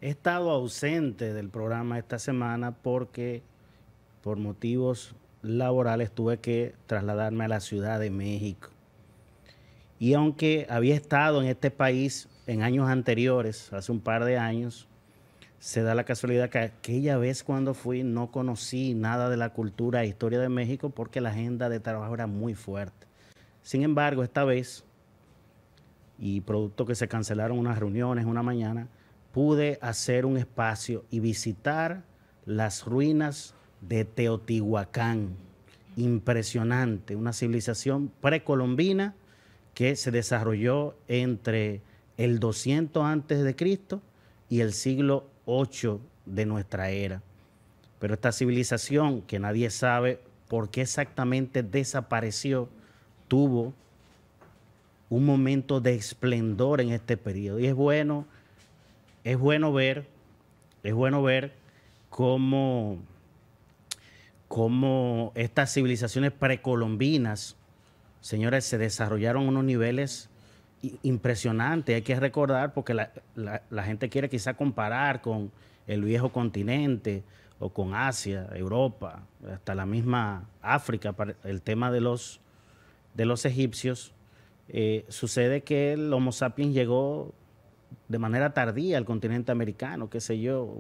He estado ausente del programa esta semana porque por motivos laborales tuve que trasladarme a la Ciudad de México. Y aunque había estado en este país en años anteriores, hace un par de años, se da la casualidad que aquella vez cuando fui no conocí nada de la cultura e historia de México porque la agenda de trabajo era muy fuerte. Sin embargo, esta vez, y producto que se cancelaron unas reuniones una mañana, pude hacer un espacio y visitar las ruinas de Teotihuacán. Impresionante, una civilización precolombina que se desarrolló entre el 200 antes de Cristo y el siglo 8 de nuestra era. Pero esta civilización, que nadie sabe por qué exactamente desapareció, tuvo un momento de esplendor en este periodo. Y es bueno ver, es bueno ver cómo, cómo estas civilizaciones precolombinas, señores, se desarrollaron a unos niveles impresionantes. Hay que recordar, porque la gente quiere quizá comparar con el viejo continente o con Asia, Europa, hasta la misma África, para el tema de los egipcios. Sucede que el Homo sapiens llegó de manera tardía al continente americano, qué sé yo,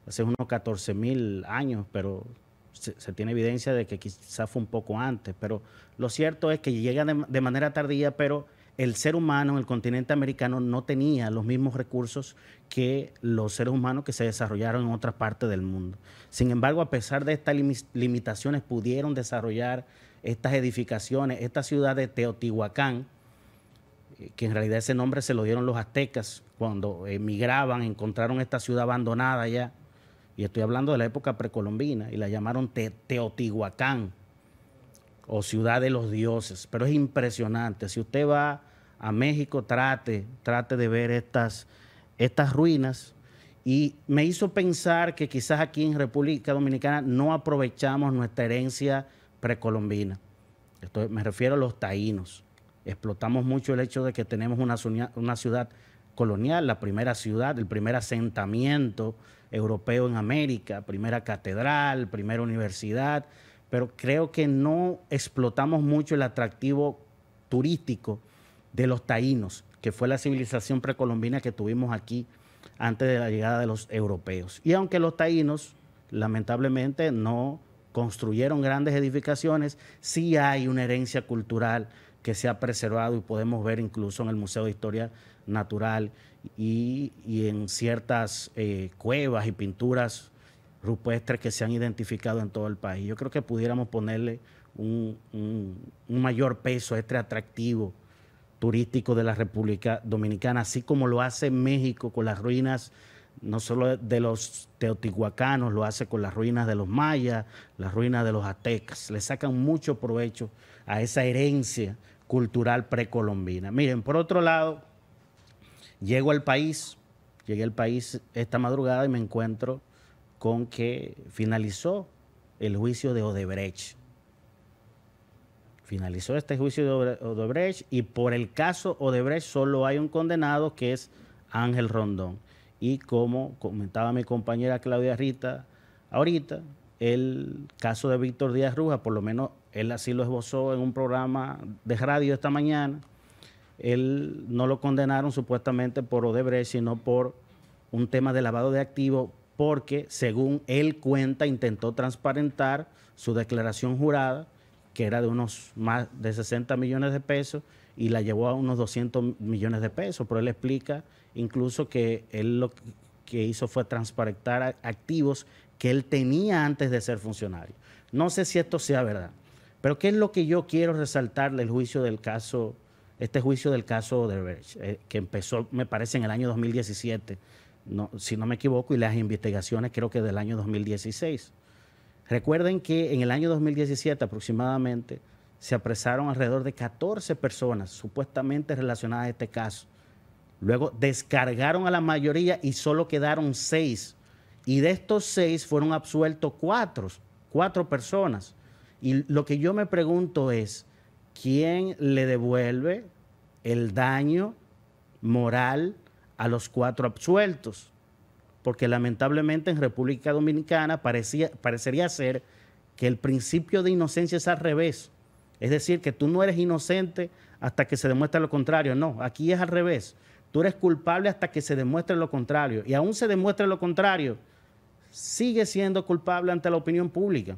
hace unos 14.000 años, pero se tiene evidencia de que quizás fue un poco antes. Pero lo cierto es que llega de manera tardía, pero el ser humano en el continente americano no tenía los mismos recursos que los seres humanos que se desarrollaron en otras partes del mundo. Sin embargo, a pesar de estas limitaciones, pudieron desarrollar estas edificaciones. Esta ciudad de Teotihuacán, que en realidad ese nombre se lo dieron los aztecas cuando emigraban, encontraron esta ciudad abandonada ya, y estoy hablando de la época precolombina, y la llamaron Teotihuacán, o ciudad de los dioses. Pero es impresionante. Si usted va a México, trate de ver estas ruinas. Y me hizo pensar que quizás aquí en República Dominicana no aprovechamos nuestra herencia precolombina. Me refiero a los taínos. Explotamos mucho el hecho de que tenemos una ciudad colonial, la primera ciudad, el primer asentamiento europeo en América, primera catedral, primera universidad, pero creo que no explotamos mucho el atractivo turístico de los taínos, que fue la civilización precolombina que tuvimos aquí antes de la llegada de los europeos. Y aunque los taínos, lamentablemente, no construyeron grandes edificaciones, sí hay una herencia cultural que se ha preservado y podemos ver incluso en el Museo de Historia Natural y en ciertas cuevas y pinturas rupestres que se han identificado en todo el país. Yo creo que pudiéramos ponerle un mayor peso a este atractivo turístico de la República Dominicana, así como lo hace México con las ruinas no solo de los teotihuacanos, lo hace con las ruinas de los mayas, las ruinas de los aztecas. Le sacan mucho provecho a esa herencia cultural precolombina. Miren, por otro lado, llegué al país esta madrugada y me encuentro con que finalizó el juicio de Odebrecht. Finalizó este juicio de Odebrecht y por el caso Odebrecht solo hay un condenado, que es Ángel Rondón. Y como comentaba mi compañera Claudia Rita ahorita, el caso de Víctor Díaz Rúa, por lo menos él así lo esbozó en un programa de radio esta mañana, él no lo condenaron supuestamente por Odebrecht, sino por un tema de lavado de activos, porque según él cuenta, intentó transparentar su declaración jurada, que era de unos más de 60 millones de pesos, y la llevó a unos 200 millones de pesos. Pero él explica incluso que él lo que hizo fue transparentar activos que él tenía antes de ser funcionario. No sé si esto sea verdad, pero ¿qué es lo que yo quiero resaltar del juicio del caso, este juicio del caso Odebrecht, que empezó, me parece, en el año 2017, no, si no me equivoco, y las investigaciones creo que del año 2016. Recuerden que en el año 2017 aproximadamente se apresaron alrededor de 14 personas supuestamente relacionadas a este caso. Luego descargaron a la mayoría y solo quedaron 6. Y de estos 6 fueron absueltos 4 personas. Y lo que yo me pregunto es, ¿quién le devuelve el daño moral a los 4 absueltos, porque lamentablemente en República Dominicana parecería ser que el principio de inocencia es al revés. Es decir, que tú no eres inocente hasta que se demuestre lo contrario. No, aquí es al revés. Tú eres culpable hasta que se demuestre lo contrario. Y aún se demuestre lo contrario, sigue siendo culpable ante la opinión pública.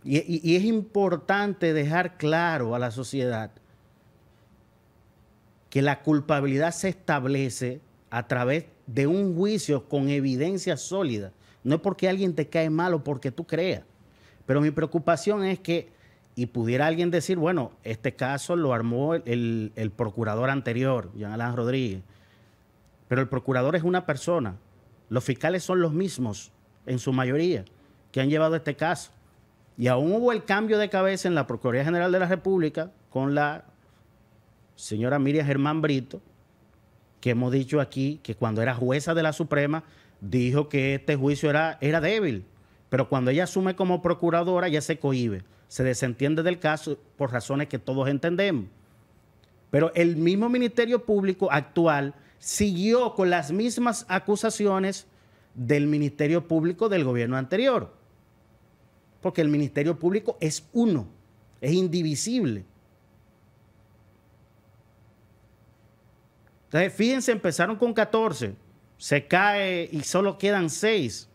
Y es importante dejar claro a la sociedad que la culpabilidad se establece a través de un juicio con evidencia sólida. No es porque alguien te cae mal o porque tú creas. Pero mi preocupación es que, y pudiera alguien decir, bueno, este caso lo armó el procurador anterior, Jean Alain Rodríguez. Pero el procurador es una persona. Los fiscales son los mismos, en su mayoría, que han llevado este caso. Y aún hubo el cambio de cabeza en la Procuraduría General de la República con la señora Miriam Germán Brito, que hemos dicho aquí que cuando era jueza de la Suprema dijo que este juicio era débil, pero cuando ella asume como procuradora ya se cohíbe, se desentiende del caso por razones que todos entendemos. Pero el mismo Ministerio Público actual siguió con las mismas acusaciones del Ministerio Público del gobierno anterior, porque el Ministerio Público es uno, es indivisible. Entonces, fíjense, empezaron con 14, se cae y solo quedan 6.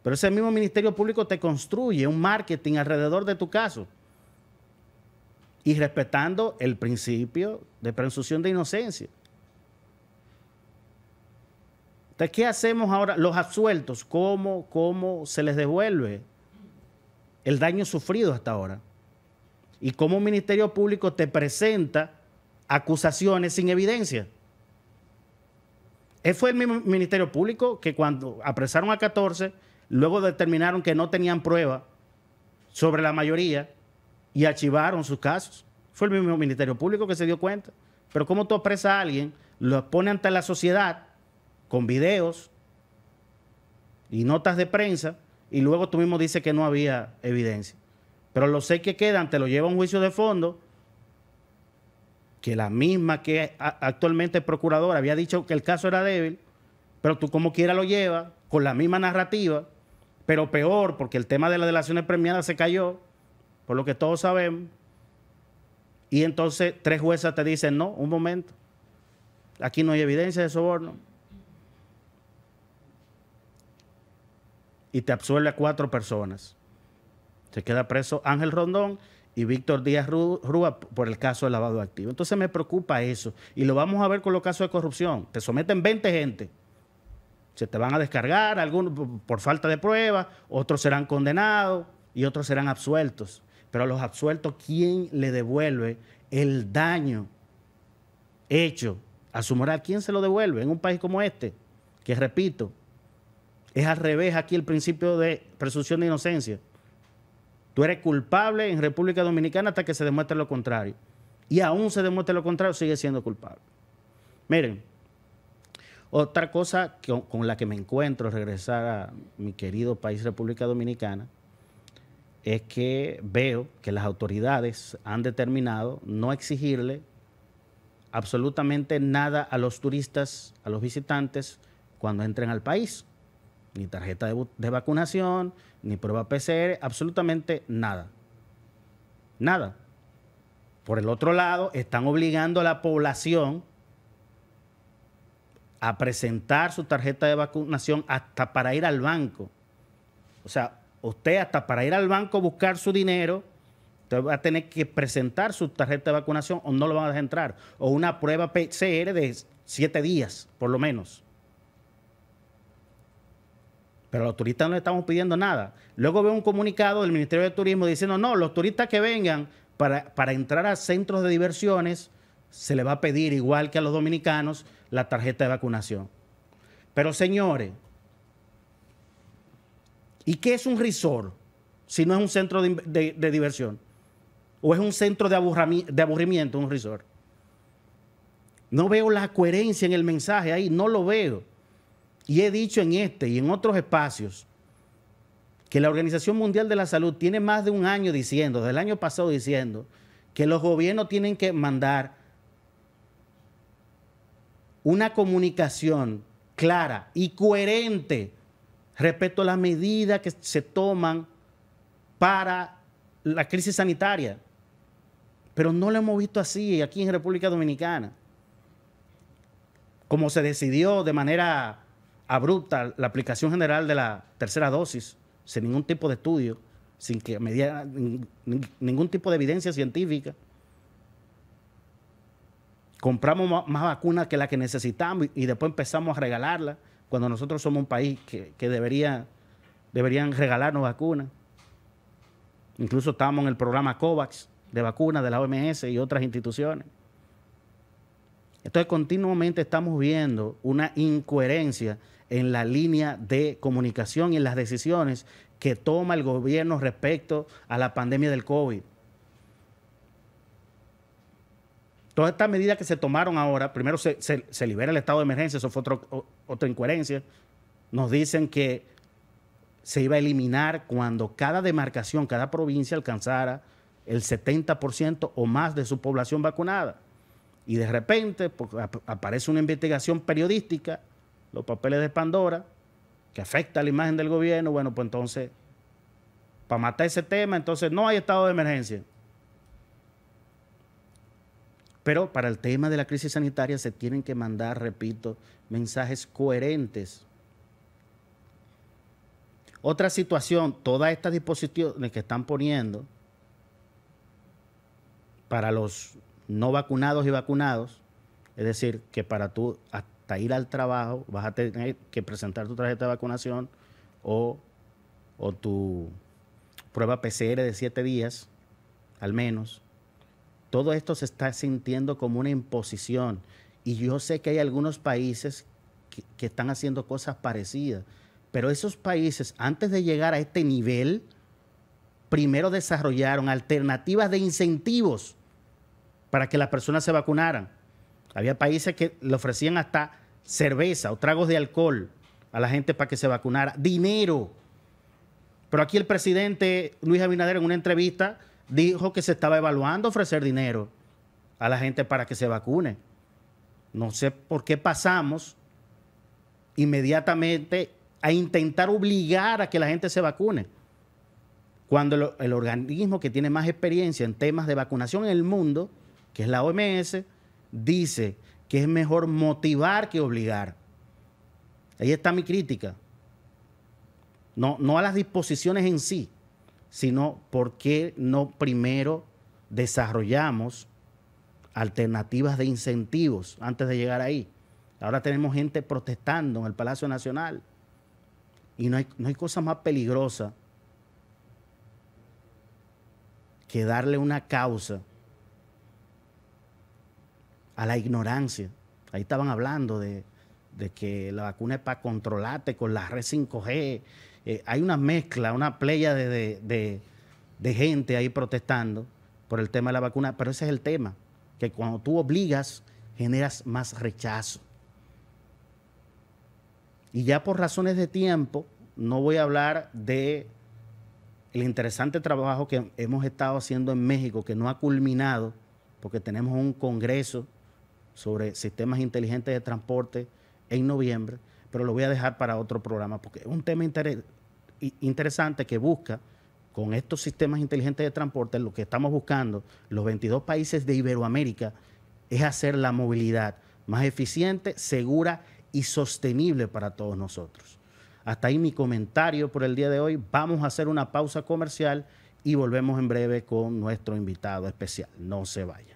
Pero ese mismo Ministerio Público te construye un marketing alrededor de tu caso y respetando el principio de presunción de inocencia. Entonces, ¿qué hacemos ahora? Los absueltos, ¿cómo se les devuelve el daño sufrido hasta ahora? Y cómo un Ministerio Público te presenta acusaciones sin evidencia. Fue el mismo Ministerio Público que cuando apresaron a 14, luego determinaron que no tenían prueba sobre la mayoría y archivaron sus casos. Fue el mismo Ministerio Público que se dio cuenta. Pero ¿cómo tú apresas a alguien, lo pone ante la sociedad con videos y notas de prensa y luego tú mismo dices que no había evidencia? Pero los 6 que quedan te lo lleva a un juicio de fondo, que la misma que actualmente es procuradora había dicho que el caso era débil, pero tú como quiera lo llevas con la misma narrativa, pero peor porque el tema de las delaciones premiadas se cayó, por lo que todos sabemos, y entonces 3 juezas te dicen, no, un momento, aquí no hay evidencia de soborno, y te absuelve a 4 personas. Se queda preso Ángel Rondón y Víctor Díaz Rúa por el caso de lavado de activos. Entonces me preocupa eso. Y lo vamos a ver con los casos de corrupción. Te someten 20 gente. Se te van a descargar, algunos por falta de prueba, otros serán condenados y otros serán absueltos. Pero a los absueltos, ¿quién le devuelve el daño hecho a su moral? ¿Quién se lo devuelve en un país como este? Que repito, es al revés aquí el principio de presunción de inocencia. Tú eres culpable en República Dominicana hasta que se demuestre lo contrario. Y aún se demuestre lo contrario, sigue siendo culpable. Miren, otra cosa con la que me encuentro al regresar a mi querido país, República Dominicana, es que veo que las autoridades han determinado no exigirle absolutamente nada a los turistas, a los visitantes, cuando entren al país. Ni tarjeta de vacunación, ni prueba PCR, absolutamente nada. Nada. Por el otro lado, están obligando a la población a presentar su tarjeta de vacunación hasta para ir al banco. O sea, usted hasta para ir al banco a buscar su dinero, usted va a tener que presentar su tarjeta de vacunación o no lo van a dejar entrar. O una prueba PCR de 7 días, por lo menos. Pero a los turistas no le estamos pidiendo nada. Luego veo un comunicado del Ministerio de Turismo diciendo, no, los turistas que vengan para entrar a centros de diversiones, se les va a pedir, igual que a los dominicanos, la tarjeta de vacunación. Pero señores, ¿y qué es un resort si no es un centro de diversión? ¿O es un centro de aburrimiento, un resort? No veo la coherencia en el mensaje ahí, no lo veo. Y he dicho en este y en otros espacios que la Organización Mundial de la Salud tiene más de un año diciendo, desde el año pasado diciendo, que los gobiernos tienen que mandar una comunicación clara y coherente respecto a las medidas que se toman para la crisis sanitaria. Pero no lo hemos visto así aquí en República Dominicana. Como se decidió de manera abrupta la aplicación general de la tercera dosis, sin ningún tipo de estudio, sin que mediara ningún tipo de evidencia científica. Compramos más vacunas que la que necesitamos y después empezamos a regalarlas, cuando nosotros somos un país que deberían regalarnos vacunas. Incluso estábamos en el programa COVAX de vacunas de la OMS y otras instituciones. Entonces, continuamente estamos viendo una incoherencia en la línea de comunicación y en las decisiones que toma el gobierno respecto a la pandemia del COVID. Todas estas medidas que se tomaron ahora, primero se libera el estado de emergencia, eso fue otra incoherencia. Nos dicen que se iba a eliminar cuando cada demarcación, cada provincia alcanzara el 70% o más de su población vacunada. Y de repente aparece una investigación periodística, los papeles de Pandora, que afecta a la imagen del gobierno. Bueno, pues entonces, para matar ese tema, entonces no hay estado de emergencia. Pero para el tema de la crisis sanitaria se tienen que mandar, repito, mensajes coherentes. Otra situación, todas estas disposiciones que están poniendo para los no vacunados y vacunados, es decir, que para tú hasta ir al trabajo vas a tener que presentar tu tarjeta de vacunación o tu prueba PCR de 7 días, al menos. Todo esto se está sintiendo como una imposición. Y yo sé que hay algunos países que están haciendo cosas parecidas. Pero esos países, antes de llegar a este nivel, primero desarrollaron alternativas de incentivos para que las personas se vacunaran. Había países que le ofrecían hasta cerveza o tragos de alcohol a la gente para que se vacunara. Dinero. Pero aquí el presidente Luis Abinader en una entrevista dijo que se estaba evaluando ofrecer dinero a la gente para que se vacune. No sé por qué pasamos inmediatamente a intentar obligar a que la gente se vacune, cuando el organismo que tiene más experiencia en temas de vacunación en el mundo, que es la OMS, dice que es mejor motivar que obligar. Ahí está mi crítica. No a las disposiciones en sí, sino por qué no primero desarrollamos alternativas de incentivos antes de llegar ahí. Ahora tenemos gente protestando en el Palacio Nacional y no hay cosa más peligrosa que darle una causa a la ignorancia. Ahí estaban hablando de que la vacuna es para controlarte con la red 5G. Hay una mezcla, una playa de gente ahí protestando por el tema de la vacuna, pero ese es el tema, que cuando tú obligas, generas más rechazo. Y ya por razones de tiempo, no voy a hablar de el interesante trabajo que hemos estado haciendo en México, que no ha culminado, porque tenemos un congreso sobre sistemas inteligentes de transporte en noviembre, pero lo voy a dejar para otro programa, porque es un tema interesante que busca, con estos sistemas inteligentes de transporte, lo que estamos buscando, los 22 países de Iberoamérica, es hacer la movilidad más eficiente, segura y sostenible para todos nosotros. Hasta ahí mi comentario por el día de hoy. Vamos a hacer una pausa comercial y volvemos en breve con nuestro invitado especial. No se vaya.